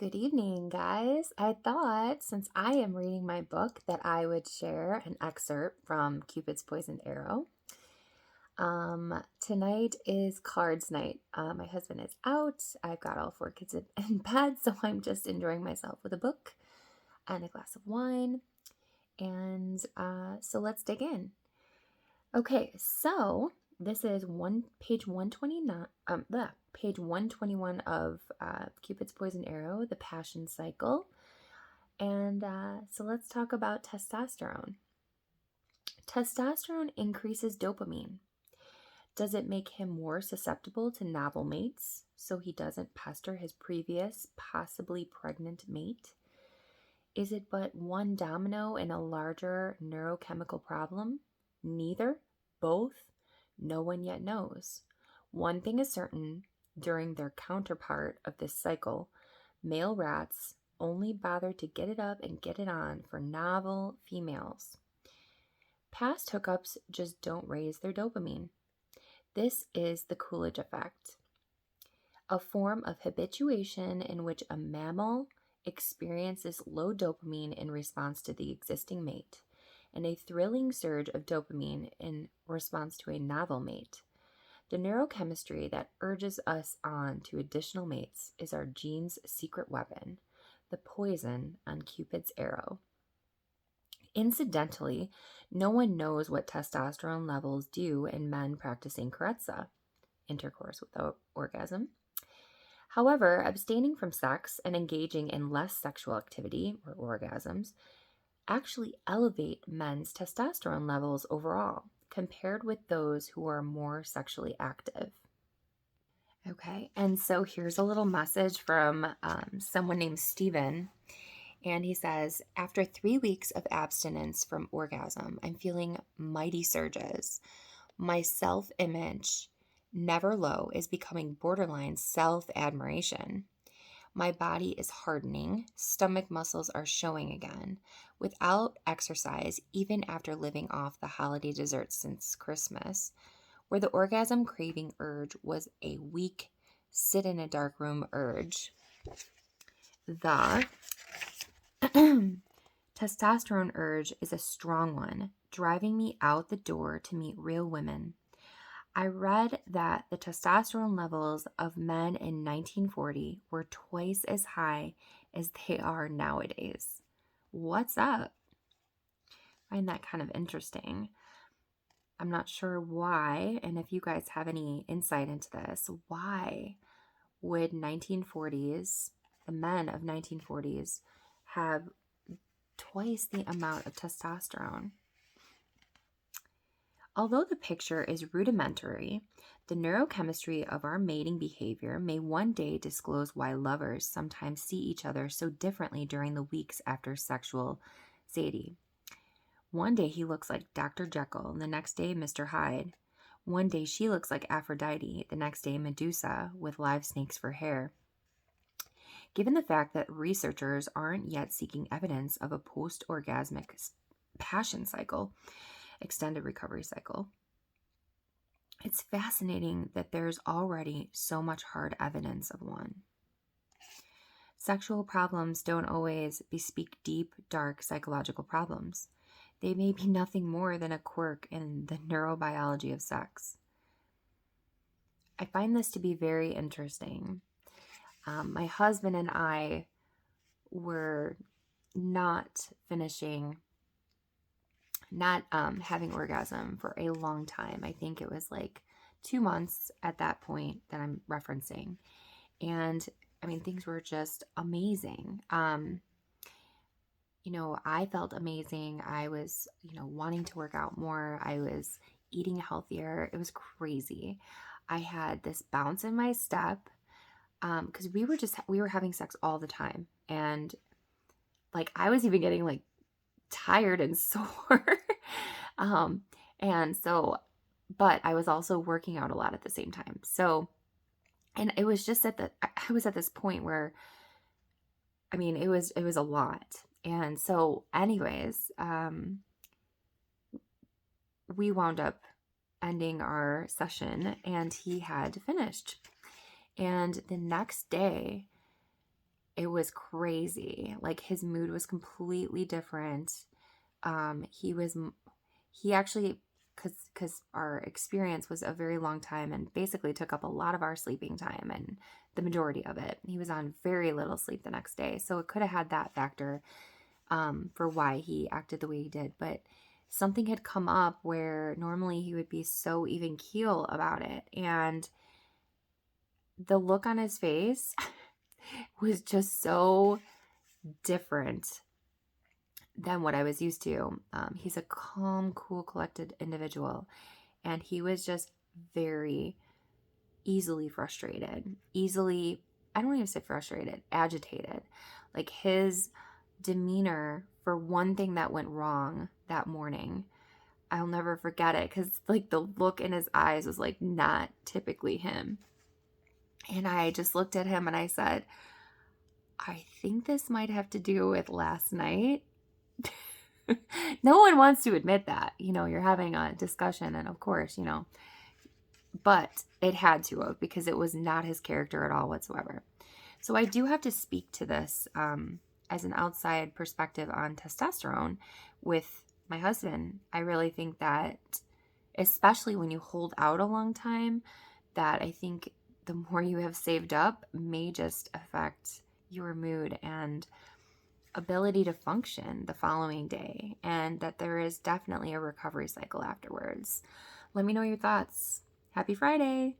Good evening, guys. I thought since I am reading my book that I would share an excerpt from Cupid's Poisoned Arrow. Tonight is cards night. My husband is out. I've got all four kids in bed, so I'm just enjoying myself with a book and a glass of wine. And so let's dig in. Okay, so this is page 129. Page 121 of Cupid's Poison Arrow, The Passion Cycle. And so let's talk about testosterone. Testosterone increases dopamine. Does it make him more susceptible to novel mates so he doesn't pester his previous, possibly pregnant mate? Is it but one domino in a larger neurochemical problem? Neither? Both? No one yet knows. One thing is certain: during their counterpart of this cycle, male rats only bother to get it up and get it on for novel females. Past hookups just don't raise their dopamine. This is the Coolidge effect, a form of habituation in which a mammal experiences low dopamine in response to the existing mate, and a thrilling surge of dopamine in response to a novel mate. The neurochemistry that urges us on to additional mates is our gene's secret weapon, the poison on Cupid's arrow. Incidentally, no one knows what testosterone levels do in men practicing carezza, intercourse without orgasm. However, abstaining from sex and engaging in less sexual activity, or orgasms, actually elevate men's testosterone levels overall, compared with those who are more sexually active. Okay, and so here's a little message from someone named Steven. And he says, after 3 weeks of abstinence from orgasm, I'm feeling mighty surges. My self-image, never low, is becoming borderline self-admiration. My body is hardening. Stomach muscles are showing again. Without exercise, even after living off the holiday desserts since Christmas, where the orgasm craving urge was a weak, sit in a dark room urge. The testosterone urge is a strong one, driving me out the door to meet real women. I read that the testosterone levels of men in 1940 were twice as high as they are nowadays. What's up? I find that kind of interesting. I'm not sure why, and if you guys have any insight into this, why would the men of 1940s, have twice the amount of testosterone? Although the picture is rudimentary, the neurochemistry of our mating behavior may one day disclose why lovers sometimes see each other so differently during the weeks after sexual satiety. One day he looks like Dr. Jekyll, the next day Mr. Hyde. One day she looks like Aphrodite, the next day Medusa with live snakes for hair. Given the fact that researchers aren't yet seeking evidence of a post-orgasmic passion cycle, extended recovery cycle, it's fascinating that there's already so much hard evidence of one. Sexual problems don't always bespeak deep, dark psychological problems. They may be nothing more than a quirk in the neurobiology of sex. I find this to be very interesting. My husband and I were not having orgasm for a long time. I think it was like 2 months at that point that I'm referencing. And I mean, things were just amazing. I felt amazing. I was, wanting to work out more. I was eating healthier. It was crazy. I had this bounce in my step because we were having sex all the time. And like, I was even getting like tired and sore. But I was also working out a lot at the same time. So, and it was just I was at this point where, I mean, it was a lot. And so anyways, we wound up ending our session and he had finished. And the next day, it was crazy. Like his mood was completely different. He was, he actually, because our experience was a very long time and basically took up a lot of our sleeping time and the majority of it. He was on very little sleep the next day. So it could have had that factor for why he acted the way he did. But something had come up where normally he would be so even keel about it. And the look on his face was just so different than what I was used to. He's a calm, cool, collected individual. And he was just very easily frustrated. Easily, I don't even say frustrated, agitated. Like his demeanor for one thing that went wrong that morning, I'll never forget it because like the look in his eyes was like not typically him. And I just looked at him and I said, I think this might have to do with last night. No one wants to admit that, you're having a discussion and of course, but it had to have because it was not his character at all whatsoever. So I do have to speak to this as an outside perspective on testosterone with my husband. I really think that, especially when you hold out a long time, that I think the more you have saved up may just affect your mood and ability to function the following day, and that there is definitely a recovery cycle afterwards. Let me know your thoughts. Happy Friday.